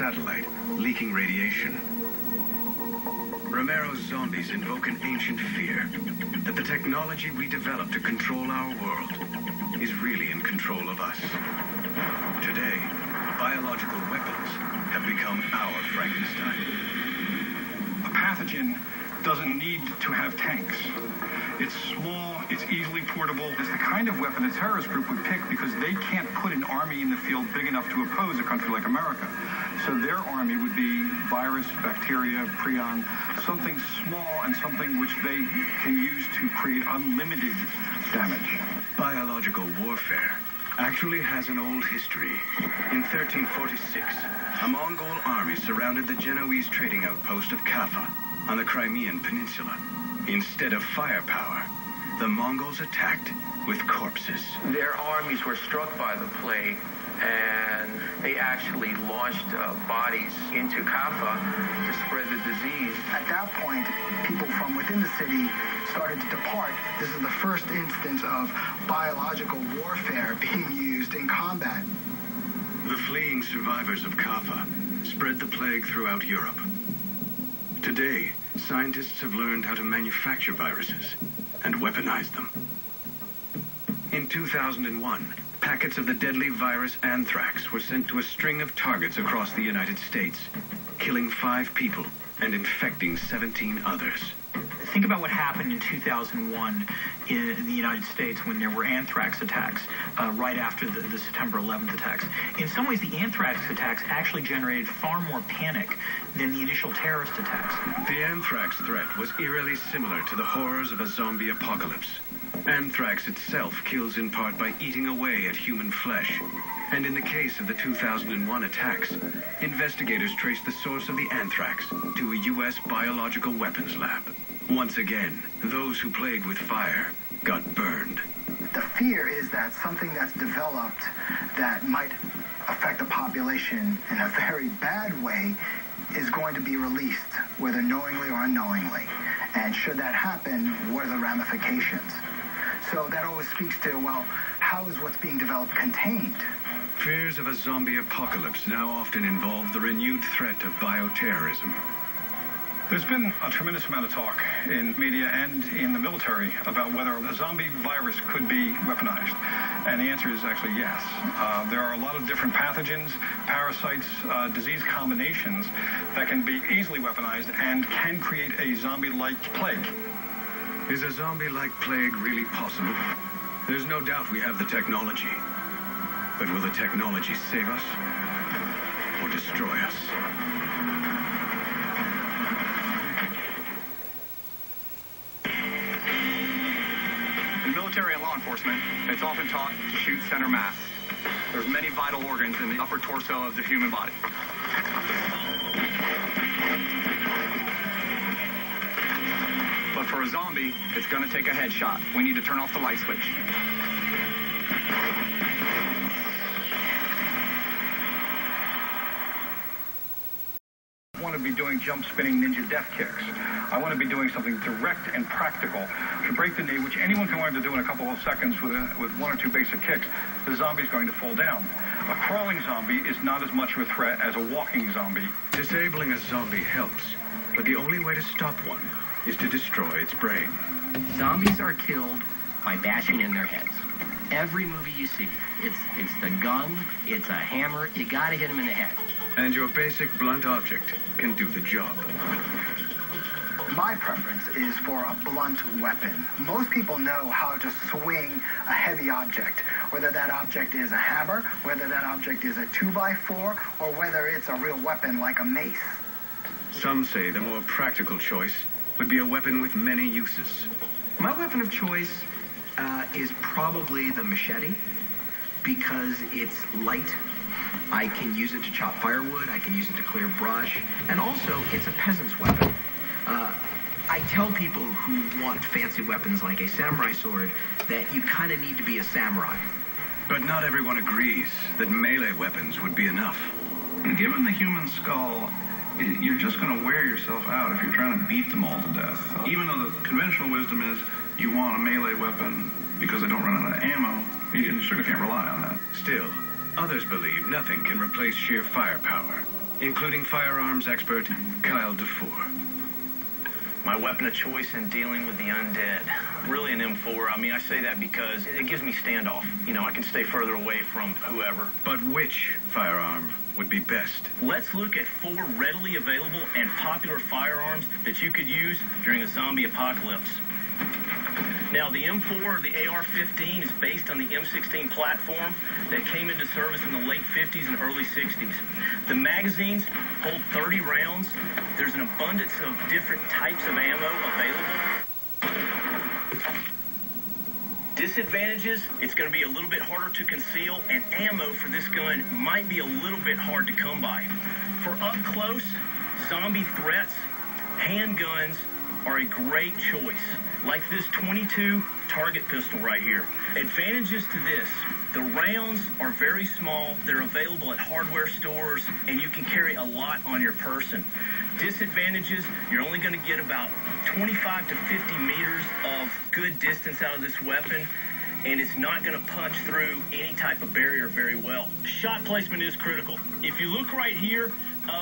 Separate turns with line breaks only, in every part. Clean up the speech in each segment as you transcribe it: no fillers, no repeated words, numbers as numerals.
satellite, leaking radiation. Romero's zombies invoke an ancient fear that the technology we developed to control our world is really in control of us. Today, biological weapons have become our Frankenstein.
A pathogen doesn't need to have tanks. It's small, it's easily portable. It's the kind of weapon a terrorist group would pick because they can't put an army in the field big enough to oppose a country like America. So their army would be virus, bacteria, prion, something small and something which they can use to create unlimited damage.
Biological warfare actually has an old history. In 1346, a Mongol army surrounded the Genoese trading outpost of Kaffa on the Crimean Peninsula. Instead of firepower, the Mongols attacked with corpses.
Their armies were struck by the plague, and they actually launched bodies into Kaffa to spread the disease.
At that point, people from within the city started to depart. This is the first instance of biological warfare being used in combat.
The fleeing survivors of Kaffa spread the plague throughout Europe. Today, scientists have learned how to manufacture viruses and weaponize them. In 2001, packets of the deadly virus anthrax were sent to a string of targets across the United States, killing 5 people and infecting 17 others.
Think about what happened in 2001 in the United States when there were anthrax attacks right after the September 11th attacks. In some ways, the anthrax attacks actually generated far more panic than the initial terrorist attacks.
The anthrax threat was eerily similar to the horrors of a zombie apocalypse. Anthrax itself kills in part by eating away at human flesh. And in the case of the 2001 attacks, investigators traced the source of the anthrax to a U.S. biological weapons lab. Once again, those who played with fire got burned.
The fear is that something that's developed that might affect the population in a very bad way is going to be released, whether knowingly or unknowingly. And should that happen, what are the ramifications? So that always speaks to, well, how is what's being developed contained?
Fears of a zombie apocalypse now often involve the renewed threat of bioterrorism.
There's been a tremendous amount of talk in media and in the military about whether a zombie virus could be weaponized. And the answer is actually yes. There are a lot of different pathogens, parasites, disease combinations that can be easily weaponized and can create a zombie-like plague.
Is a zombie-like plague really possible? There's no doubt we have the technology. But will the technology save us or destroy us?
In military and law enforcement, it's often taught to shoot center mass. There's many vital organs in the upper torso of the human body. But for a zombie, it's going to take a headshot. We need to turn off the light switch.
I want to be doing jump spinning ninja death kicks. I want to be doing something direct and practical to break the knee, which anyone can learn to do in a couple of seconds with 1 or 2 basic kicks. The zombie's going to fall down. A crawling zombie is not as much of a threat as a walking zombie.
Disabling a zombie helps, but the only way to stop one is to destroy its brain.
Zombies are killed by bashing in their heads. Every movie you see, it's the gun, it's a hammer, you gotta hit them in the head.
And your basic blunt object can do the job.
My preference is for a blunt weapon. Most people know how to swing a heavy object, whether that object is a hammer, whether that object is a 2x4, or whether it's a real weapon like a mace.
Some say the more practical choice would be a weapon with many uses.
My weapon of choice is probably the machete because it's light. I can use it to chop firewood, I can use it to clear brush, and also it's a peasant's weapon. I tell people who want fancy weapons like a samurai sword that you kind of need to be a samurai.
But not everyone agrees that melee weapons would be enough.
Given the human skull, you're just going to wear yourself out if you're trying to beat them all to death. Even though the conventional wisdom is you want a melee weapon because they don't run out of ammo, you certainly can't rely on that.
Still, others believe nothing can replace sheer firepower. including firearms expert Kyle DeFore.
My weapon of choice in dealing with the undead, really an M4. I mean, I say that because it gives me standoff. You know, I can stay further away from whoever.
But which firearm would be best?
Let's look at 4 readily available and popular firearms that you could use during a zombie apocalypse. Now, the M4, or the AR-15, is based on the M16 platform that came into service in the late 50s and early 60s. The magazines hold 30 rounds. There's an abundance of different types of ammo available. Disadvantages, it's going to be a little bit harder to conceal, and ammo for this gun might be a little bit hard to come by. For up close, zombie threats, handguns are a great choice, like this .22 target pistol right here. Advantages to this: the rounds are very small, they're available at hardware stores, and you can carry a lot on your person. Disadvantages, you're only going to get about 25 to 50 meters of good distance out of this weapon, and it's not going to punch through any type of barrier very well. Shot placement is critical. If you look right here,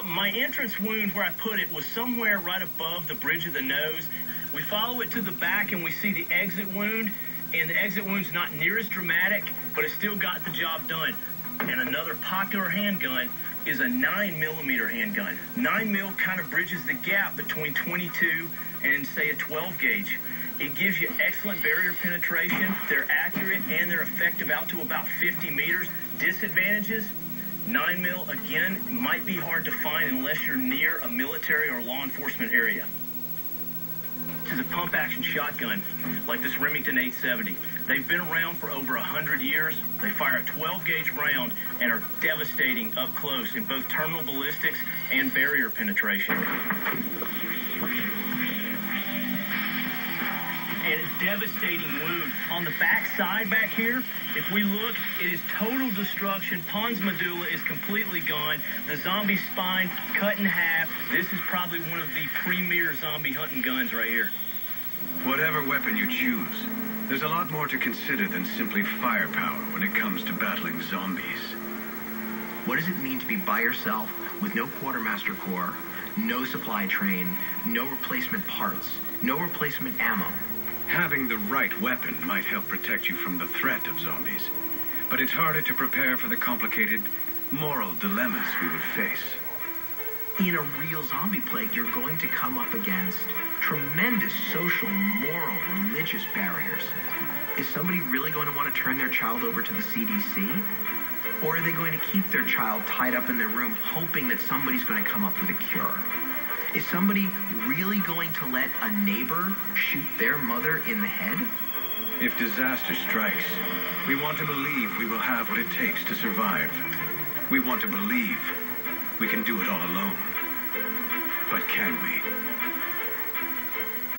my entrance wound where I put it was somewhere right above the bridge of the nose. We follow it to the back and we see the exit wound, and the exit wound's not near as dramatic, but it still got the job done. And another popular handgun is a 9mm handgun. 9mm kind of bridges the gap between .22 and, say, a 12 gauge. It gives you excellent barrier penetration. They're accurate and they're effective out to about 50 meters. Disadvantages: 9mm, again, might be hard to find unless you're near a military or law enforcement area. To the pump-action shotgun, like this Remington 870. They've been around for over 100 years. They fire a 12-gauge round and are devastating up close in both terminal ballistics and barrier penetration. And a devastating wound. On the back side back here, if we look, it is total destruction. Pons medulla is completely gone. The zombie spine cut in half. This is probably one of the premier zombie hunting guns right here.
Whatever weapon you choose, there's a lot more to consider than simply firepower when it comes to battling zombies.
What does it mean to be by yourself with no quartermaster corps, no supply train, no replacement parts, no replacement ammo?
Having the right weapon might help protect you from the threat of zombies, but it's harder to prepare for the complicated moral dilemmas we would face.
In a real zombie plague, you're going to come up against tremendous social, moral, religious barriers. Is somebody really going to want to turn their child over to the CDC? Or are they going to keep their child tied up in their room hoping that somebody's going to come up with a cure? Is somebody really going to let a neighbor shoot their mother in the head?
If disaster strikes, we want to believe we will have what it takes to survive. We want to believe we can do it all alone. But can we?